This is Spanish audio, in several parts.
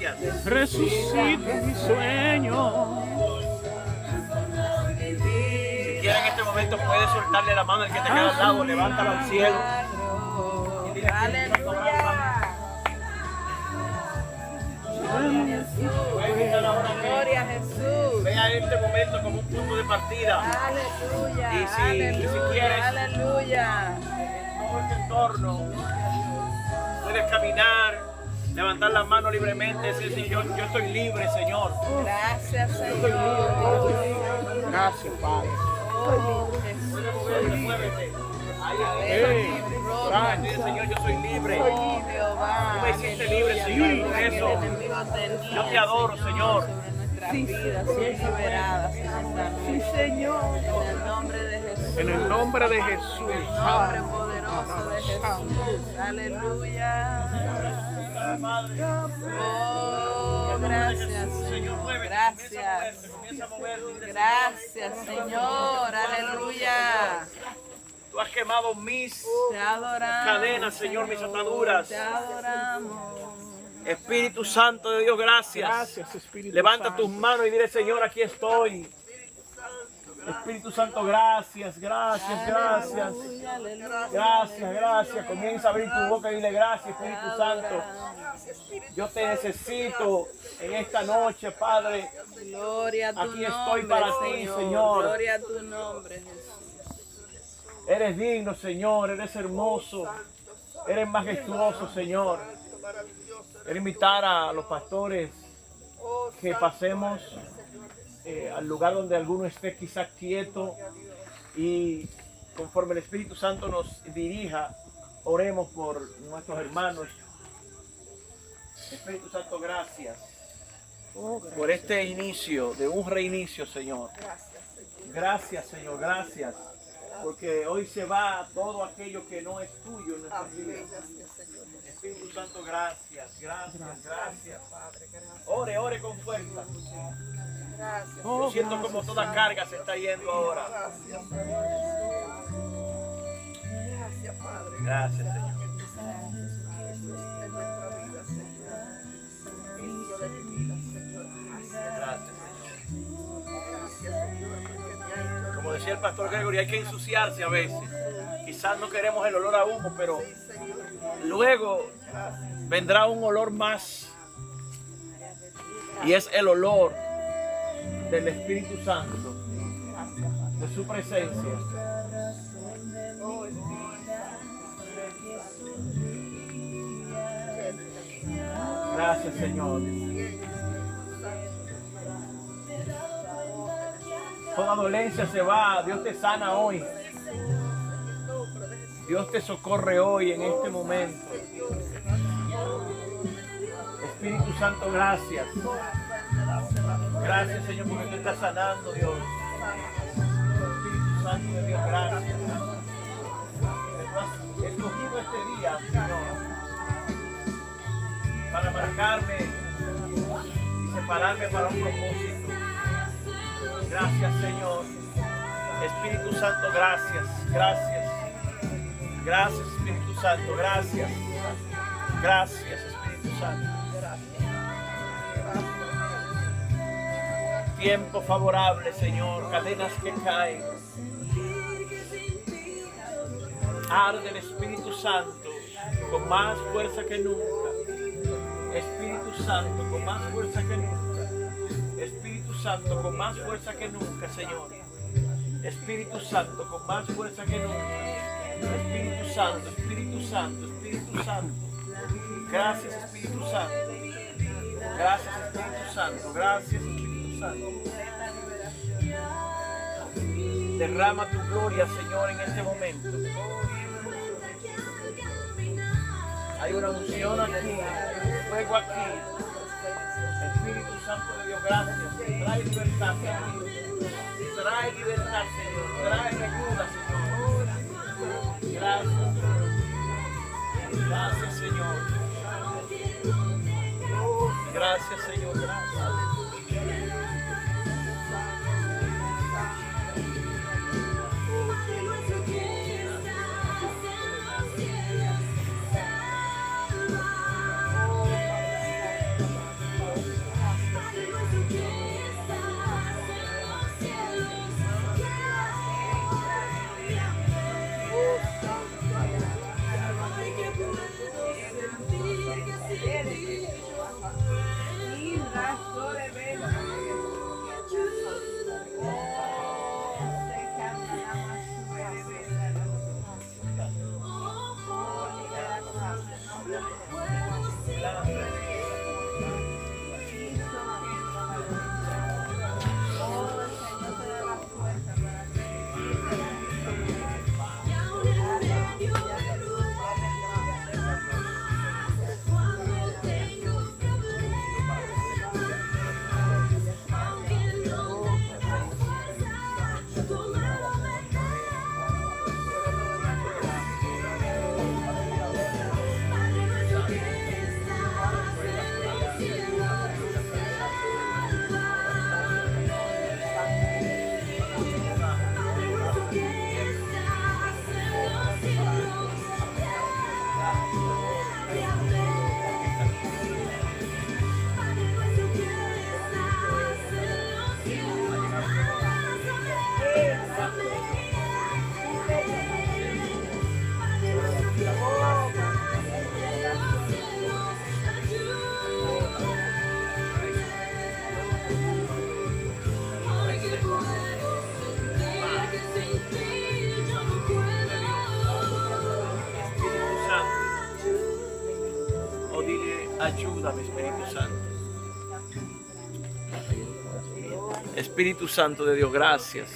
gracias. Resucita mi sueño. Si quieres en este momento puedes soltarle la mano al que te queda al lado, levántala al cielo. Y dile, Aleluya. Gloria a Jesús. Vea este momento como un punto de partida. Aleluya. Y si quieres, Aleluya. en todo este entorno, puedes caminar, levantar las manos libremente, decir, Señor, yo estoy libre, Señor. Gracias, Yo estoy Señor. libre. Gracias, Padre. Oh, Jesús. Muévete, muévete. Ahí, Ey, dile, Señor, yo soy libre. Oh, Jehová. Tú me hiciste libre, Señor, por eso yo te adoro, Señor. Nuestras vidas son liberadas en esta noche. Señor. En el nombre de Jesús. En el nombre de Jesús. En el nombre poderoso de Jesús. Aleluya. Oh, gracias, Señor. Gracias. Comienza a moverte. Gracias, Señor. Aleluya. Tú has quemado mis Te adoramos. cadenas, Señor, mis ataduras. Te adoramos. Espíritu Santo de Dios, gracias. Gracias, Espíritu Levanta Santo. tus manos y dile, Señor, aquí estoy. Espíritu Santo, gracias, gracias, gracias. Aleluya, aleluya. Gracias, gracias. Comienza a abrir tu boca y dile gracias, Espíritu Santo. Yo te necesito en esta noche, Padre. Gloria a tu Aquí nombre, estoy para ti, Señor. Gloria a tu nombre, Jesús. Eres digno, Señor. Eres hermoso. Eres majestuoso, Señor. Quiero invitar a los pastores que pasemos al lugar donde alguno esté quizás quieto y conforme el Espíritu Santo nos dirija, oremos por nuestros hermanos. Espíritu Santo, gracias por este inicio de un reinicio, Señor. Gracias, Señor, gracias. Porque hoy se va todo aquello que no es tuyo en nuestras vidas. Espíritu Santo, gracias, gracias, gracias. Ore, ore con fuerza. Yo siento como toda carga se está yendo ahora. Gracias, Señor. Gracias, Señor. Como decía el pastor Gregory, hay que ensuciarse a veces. Quizás no queremos el olor a humo, pero luego vendrá un olor más. Y es el olor del Espíritu Santo, de su presencia. Gracias, Señor. Toda dolencia se va, Dios te sana hoy. Dios te socorre hoy en este momento. Espíritu Santo, gracias. Gracias, Señor, porque te estás sanando, Dios. Espíritu Santo de Dios, gracias. Tú has escogido este día, Señor, para marcarme y separarme para un propósito. Gracias, Señor. Espíritu Santo, gracias, gracias. Gracias, Espíritu Santo, gracias. Gracias, Espíritu Santo. Tiempo favorable, Señor, cadenas que caen. Arde el Espíritu Santo con más fuerza que nunca. Espíritu Santo con más fuerza que nunca. Espíritu Santo con más fuerza que nunca, Señor. Espíritu Santo con más fuerza que nunca. Espíritu Santo, Espíritu Santo, Espíritu Santo. Gracias, Espíritu Santo. Gracias, Espíritu Santo. Gracias, Espíritu Santo. Derrama tu gloria, Señor, en este momento. Hay una unción aquí, fuego aquí. Espíritu Santo de Dios, gracias. Trae libertad, Señor. Trae libertad, Señor. Trae ayuda, Señor. Gracias, Señor. Gracias, Señor. Gracias, Señor. Gracias. Ayúdame, Espíritu Santo. Espíritu Santo de Dios, gracias.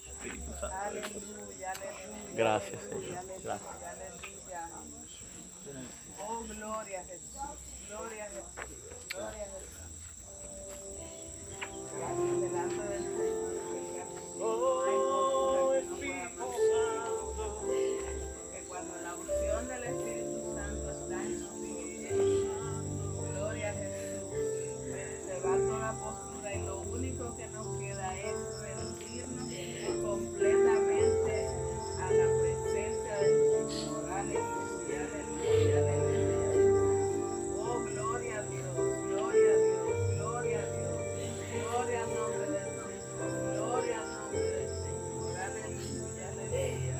Espíritu Santo. Aleluya, aleluya. Gracias, Señor. Gracias. Aleluya. Oh, gloria a Jesús. Gloria a Jesús. Gloria a Jesús. Gracias delante del Señor. Oh, Espíritu Santo. Que cuando la unción del Espíritu Santo está en nosotros, gloria a Jesús, se va toda postura y lo único que nos queda es rendirnos completamente a la presencia del Señor. Aleluya, aleluya, aleluya. Oh, gloria a Dios, gloria a Dios, gloria a Dios, gloria al nombre del Señor, gloria al nombre del Señor. Aleluya, aleluya.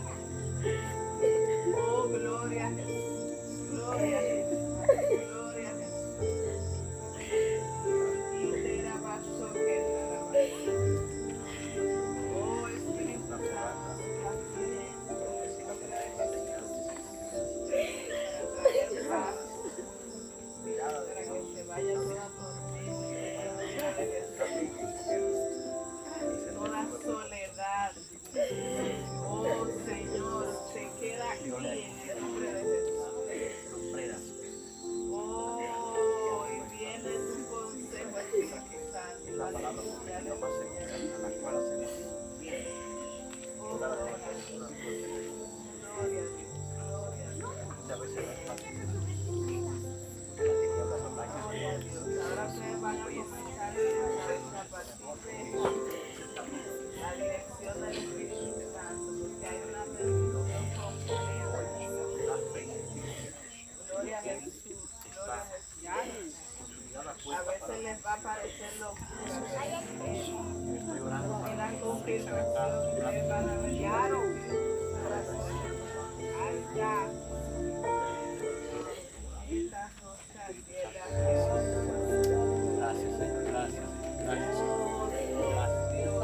Oh, gloria a Jesús, gloria a Jesús, gloria a Jesús. Y te era vaso que era vaso. Oh, Espíritu Santo, así es. Para traer paz, para que se vaya toda tormenta, toda soledad. Oh, Señor, se queda aquí en el nombre de Jesús. Oh, y viene tu consejo, Espíritu Santo. Aleluya, aleluya. Oh, gloria a Dios. Gloria a Dios. Gloria a Dios. Gloria a Dios. Ahora ustedes van a comenzar a partir de la dirección del Espíritu Santo, porque hay una bendición completa. Gloria a Jesús. Gloria a Jesús. A veces les va a parecer locura, pero la confirmación ustedes van a ver. Ay, ya. Esta cosa que la Gracias, Señor. Gracias. Gracias. Oh, Dios, Dios,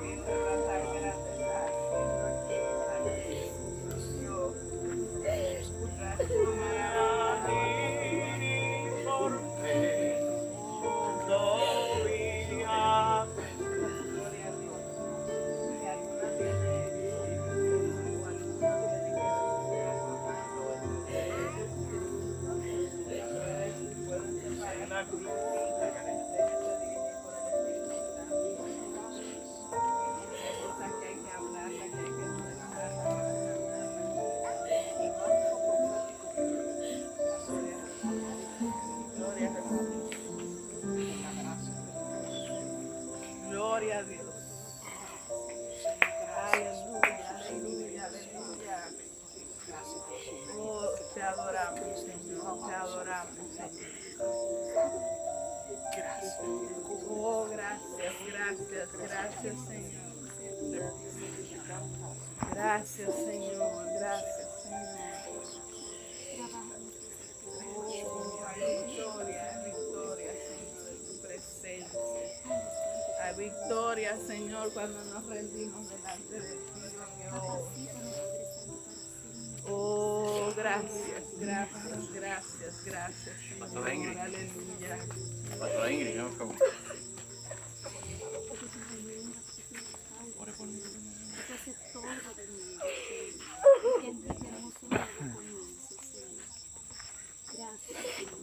esta raza es grande, Dios. Gracias, gloria a Dios. Si alguna tiene pueden separar la cruz. Déjense dirigir por el Espíritu Santo. Hay cosas que hay que hablarlas, que hay que expresarlas para gloria a Jesús. Gloria a Dios. Aleluya, aleluya, aleluya. Oh, te adoramos, Señor, te adoramos, Señor. Oh, gracias, gracias, gracias, Señor. Gracias, Señor, gracias, Señor. Oh, hay victoria, Señor, en tu presencia. Hay victoria, Señor, cuando nos rendimos delante de ti, Dios. Oh, gracias, gracias, gracias, gracias, Señor. Aleluya. Pastor Ingrid, ¿no? ¿Cómo? Entonces todo de mí, que entendemos un nuevo comienzo, Señor. Gracias, Señor.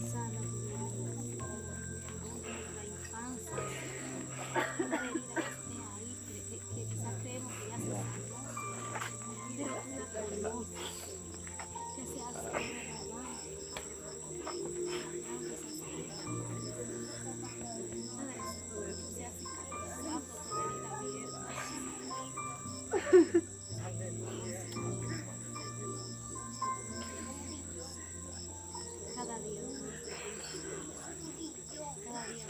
Sana tu herida, Señor. La infancia, una herida que esté ahí, que quizás creemos que ya se sanó, pero tú la conoces, Señor. Que se hace adelante, cada día, cada día.